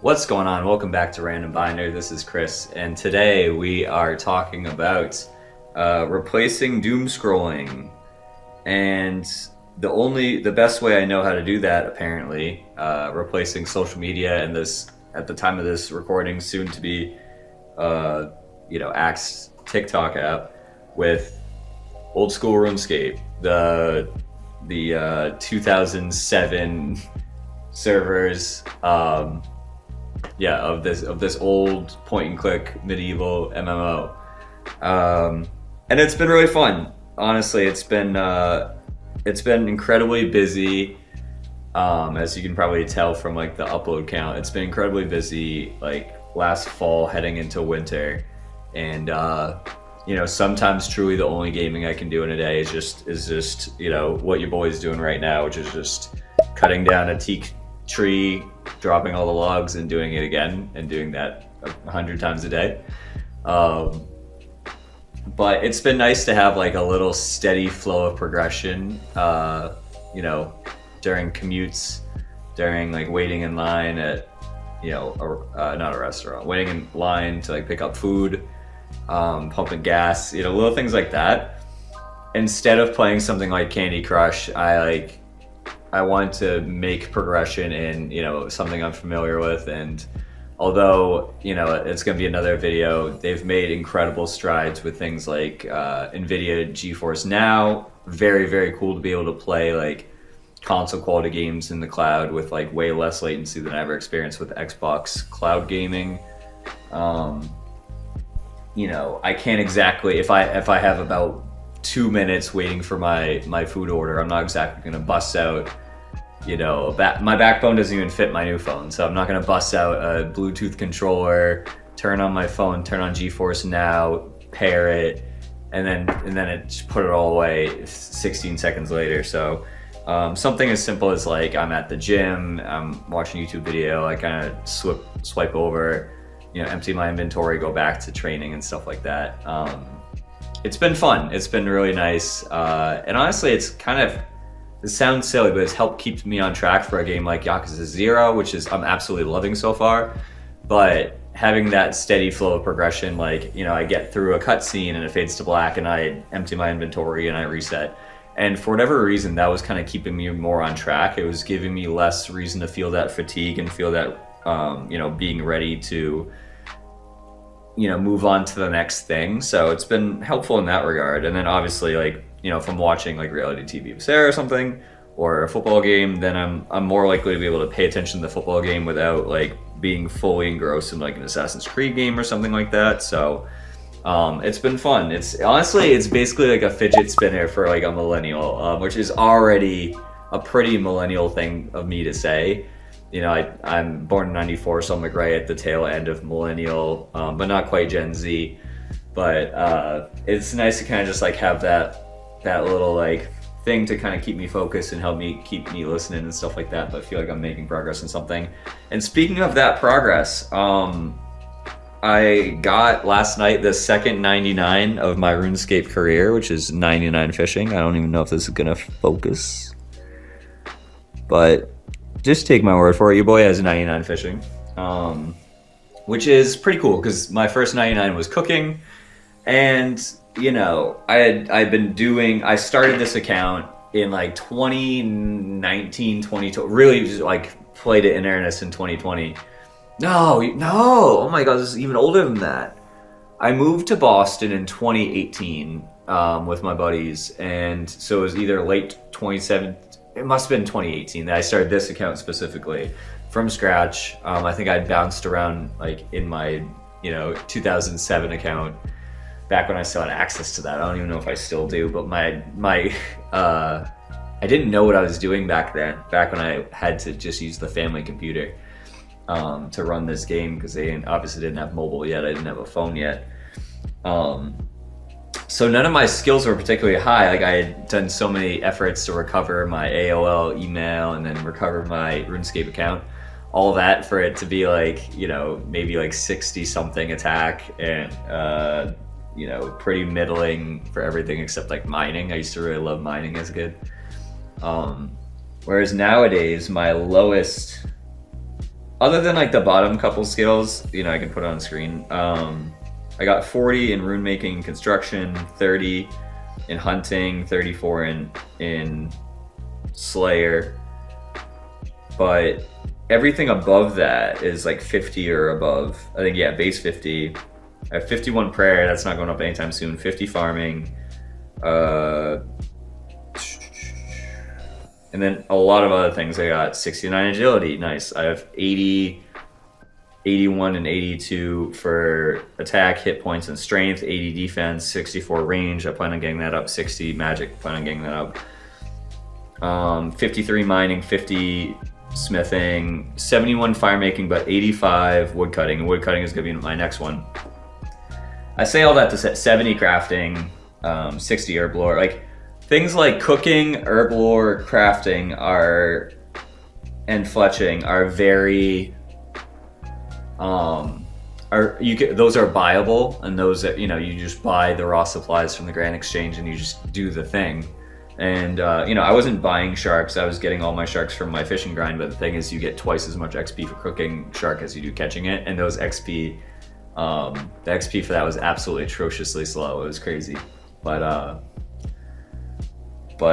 What's going on? Welcome back to Random Binder. This is Chris, and today we are talking about replacing doom scrolling. And the best way I know how to do that, apparently, replacing social media and this at the time of this recording, soon to be, Axe TikTok app with Old School RuneScape, the 2007 servers. Of this old point and click medieval MMO, and it's been really fun. Honestly, it's been incredibly busy. As you can probably tell from like the upload count, it's been incredibly busy. Like last fall, heading into winter, and sometimes truly the only gaming I can do in a day is just what your boy's doing right now, which is just cutting down a teak tree, dropping all the logs and doing it again, and doing that 100 times a day. But it's been nice to have like a little steady flow of progression, during commutes, during like waiting in line at, not a restaurant, waiting in line to like pick up food, pumping gas, little things like that. Instead of playing something like Candy Crush, I want to make progression in, something I'm familiar with. And although, it's going to be another video, they've made incredible strides with things like NVIDIA GeForce Now. Very, very cool to be able to play like console quality games in the cloud with like way less latency than I ever experienced with Xbox cloud gaming. I can't exactly, if I have about 2 minutes waiting for my food order, I'm not exactly going to bust out, my backbone doesn't even fit my new phone, so I'm not going to bust out a Bluetooth controller, turn on my phone, turn on GeForce Now, pair it, and then it put it all away 16 seconds later. So something as simple as like I'm at the gym, I'm watching a YouTube video, I kind of swipe over, empty my inventory, go back to training and stuff like that. It's been fun. It's been really nice. And honestly, it sounds silly, but it's helped keep me on track for a game like Yakuza 0, which I'm absolutely loving so far. But having that steady flow of progression, like, I get through a cutscene and it fades to black and I empty my inventory and I reset. And for whatever reason, that was kind of keeping me more on track. It was giving me less reason to feel that fatigue and feel that, being ready to, move on to the next thing. So it's been helpful in that regard. And then obviously, like, if I'm watching like reality TV with Sarah or something, or a football game, then I'm more likely to be able to pay attention to the football game without like being fully engrossed in like an Assassin's Creed game or something like that. So it's been fun. It's basically like a fidget spinner for like a millennial, which is already a pretty millennial thing of me to say. I'm born in '94, so I'm like right at the tail end of millennial, but not quite Gen Z. But it's nice to kind of just like have that little like thing to kind of keep me focused and help me keep me listening and stuff like that. But I feel like I'm making progress in something. And speaking of that progress, I got last night the second 99 of my RuneScape career, which is 99 fishing. I don't even know if this is gonna focus, but just take my word for it. Your boy has 99 fishing, which is pretty cool because my first 99 was cooking. And I started this account in like 2019, 2020, really just like played it in earnest in 2020. No, oh my God, this is even older than that. I moved to Boston in 2018 with my buddies, and so it was either late 2017, it must have been 2018 that I started this account specifically from scratch. I think I'd bounced around like in my 2007 account, back when I still had access to that. I don't even know if I still do, but I didn't know what I was doing back then, back when I had to just use the family computer to run this game, because they obviously didn't have mobile yet. I didn't have a phone yet. So none of my skills were particularly high. Like I had done so many efforts to recover my AOL email and then recover my RuneScape account. All that for it to be like, maybe like 60 something attack and, pretty middling for everything except like mining. I used to really love mining as a kid. Whereas nowadays my lowest other than like the bottom couple skills, you know, I can put on screen. I got 40 in rune making and construction, 30 in hunting, 34 in Slayer. But everything above that is like 50 or above. I think, yeah, base 50. I have 51 prayer, that's not going up anytime soon. 50 farming. And then a lot of other things. I got 69 agility, nice. I have 80, 81 and 82 for attack, hit points, and strength. 80 defense, 64 range. I plan on getting that up. 60 magic, plan on getting that up. 53 mining, 50 smithing, 71 fire making, but 85 wood cutting. And wood cutting is gonna be my next one. I say all that to set 70 crafting, 60 herb lore. Like things like cooking, herb lore, crafting and fletching are very those are buyable, and those that, you know, you just buy the raw supplies from the Grand Exchange and you just do the thing. And you know, I wasn't buying sharks, I was getting all my sharks from my fishing grind, but the thing is you get twice as much XP for cooking shark as you do catching it, and those XP, the XP for that was absolutely atrociously slow. It was crazy. But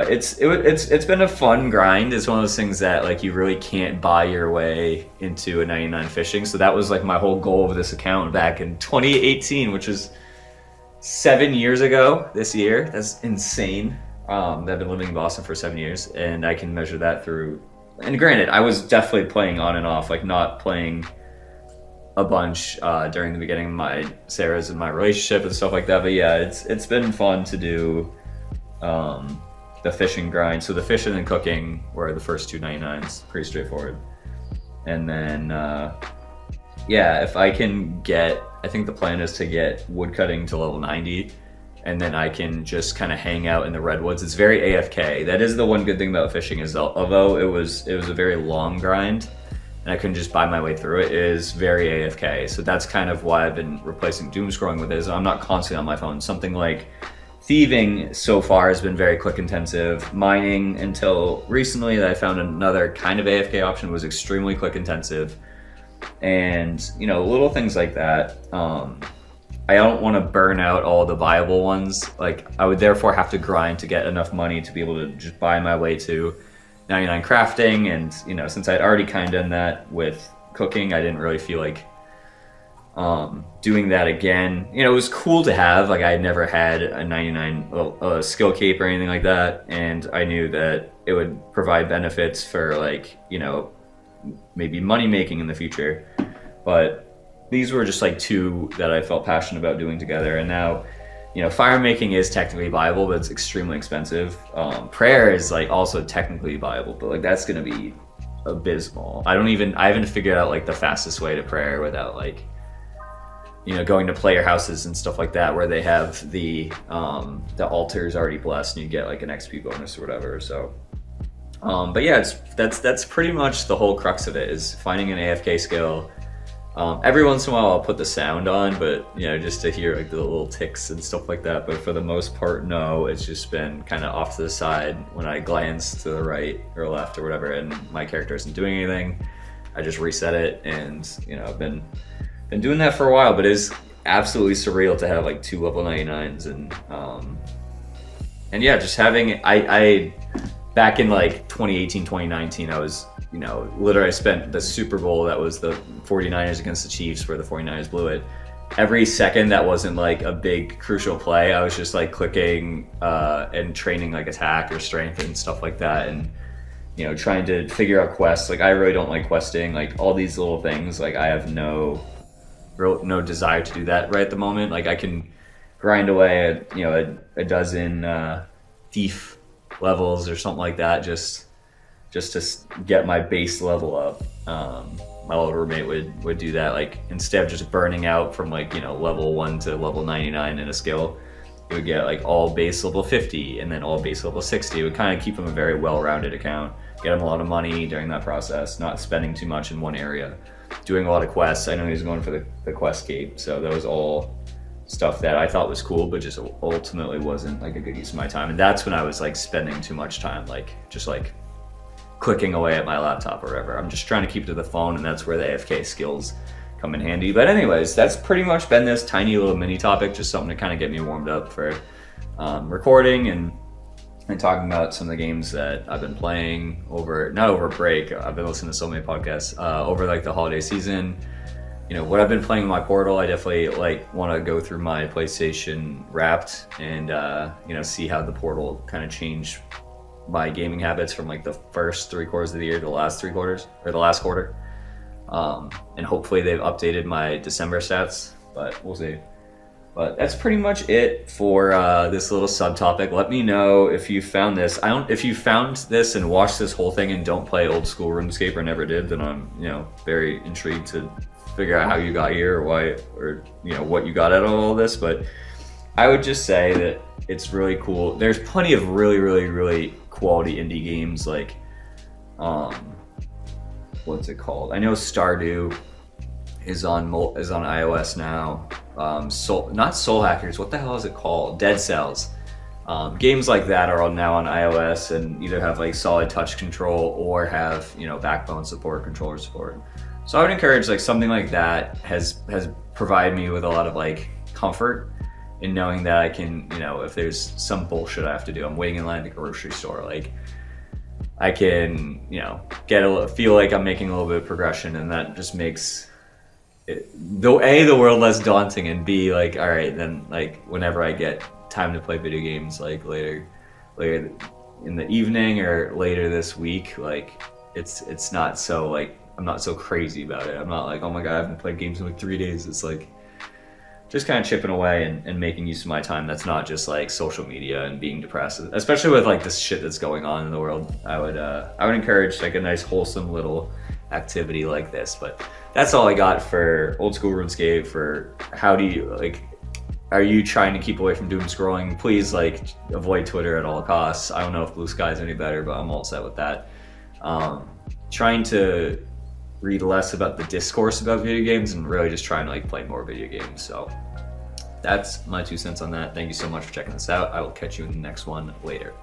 it's been a fun grind. It's one of those things that like you really can't buy your way into a 99 fishing. So that was like my whole goal of this account back in 2018, which was 7 years ago this year. That's insane. I've been living in Boston for 7 years, and I can measure that through. And granted, I was definitely playing on and off, like not playing a bunch during the beginning of my Sarah's and my relationship and stuff like that. But yeah, it's been fun to do the fishing grind. So the fishing and cooking were the first two 99s, pretty straightforward. And then yeah, if I can get, I think the plan is to get woodcutting to level 90, and then I can just kind of hang out in the redwoods. It's very AFK. That is the one good thing about fishing, is although it was a very long grind and I couldn't just buy my way through it, is very AFK. So that's kind of why I've been replacing doom scrolling with it, is I'm not constantly on my phone. Something like thieving so far has been very click intensive. Mining, until recently that I found another kind of AFK option, was extremely click intensive. And you know, little things like that. I don't want to burn out all the viable ones. Like I would therefore have to grind to get enough money to be able to just buy my way to 99 crafting. And you know, since I'd already kind of done that with cooking, I didn't really feel like doing that again. You know, it was cool to have, like I had never had a 99 skill cape or anything like that, and I knew that it would provide benefits for, like, you know, maybe money making in the future. But these were just like two that I felt passionate about doing together. And now, you know, fire making is technically viable, but it's extremely expensive. Prayer is like also technically viable, but like that's gonna be abysmal. I haven't figured out like the fastest way to prayer without, like, you know, going to player houses and stuff like that where they have the altars already blessed and you get like an XP bonus or whatever. So but yeah, that's pretty much the whole crux of it, is finding an AFK skill. Every once in a while I'll put the sound on, but you know, just to hear like the little ticks and stuff like that. But for the most part, no, it's just been kind of off to the side. When I glance to the right or left or whatever and my character isn't doing anything, I just reset it. And you know, I've been doing that for a while, but it is absolutely surreal to have like 2 level 99s. And yeah, just having, I back in like 2018, 2019, I was, you know, literally I spent the Super Bowl that was the 49ers against the Chiefs where the 49ers blew it. Every second that wasn't like a big crucial play, I was just like clicking and training like attack or strength and stuff like that, and you know, trying to figure out quests. Like I really don't like questing, like all these little things. Like I have no desire to do that right at the moment. Like I can grind away at, you know, a dozen thief levels or something like that, just to get my base level up. My little roommate would do that. Like instead of just burning out from like, you know, level 1 to level 99 in a skill, he would get like all base level 50 and then all base level 60. It would kind of keep him a very well-rounded account, get him a lot of money during that process, not spending too much in one area, doing a lot of quests. I know he was going for the quest cape, so that was all stuff that I thought was cool, but just ultimately wasn't like a good use of my time. And that's when I was like spending too much time, like just like clicking away at my laptop or whatever. I'm just trying to keep to the phone, and that's where the AFK skills come in handy. But anyways, that's pretty much been this tiny little mini topic, just something to kind of get me warmed up for recording and talking about some of the games that I've been playing not over break. I've been listening to so many podcasts over like the holiday season. You know, what I've been playing with my Portal, I definitely like want to go through my PlayStation Wrapped and you know, see how the Portal kind of changed my gaming habits from like the first 3 quarters of the year to the last 3 quarters, or the last quarter. And hopefully they've updated my December stats, but we'll see. But that's pretty much it for this little subtopic. Let me know if you found this. If you found this and watched this whole thing and don't play Old School RuneScape or never did, then I'm, you know, very intrigued to figure out how you got here or why, or you know, what you got out of all this. But I would just say that it's really cool. There's plenty of really quality indie games like what's it called? I know Stardew is on iOS now. Not Soul Hackers, what the hell is it called? Dead Cells. Games like that are now on iOS and either have like solid touch control or have, you know, backbone support, controller support. So I would encourage like something like that has provided me with a lot of like comfort in knowing that I can, you know, if there's some bullshit I have to do, I'm waiting in line at the grocery store, like I can, you know, feel like I'm making a little bit of progression, and that just makes the world less daunting, and B, like, all right, then like whenever I get time to play video games, like later in the evening or later this week, like it's not so like, I'm not so crazy about it. I'm not like, oh my god, I haven't played games in like 3 days. It's like just kind of chipping away and making use of my time. That's not just like social media and being depressed, especially with like this shit that's going on in the world. I would encourage like a nice wholesome little activity like this. But that's all I got for Old School RuneScape. For how do you like, are you trying to keep away from doom scrolling? Please like avoid Twitter at all costs. I don't know if Blue Sky is any better, but I'm all set with that. Trying to read less about the discourse about video games and really just trying to like play more video games. So that's my 2 cents on that. Thank you so much for checking this out. I will catch you in the next one later.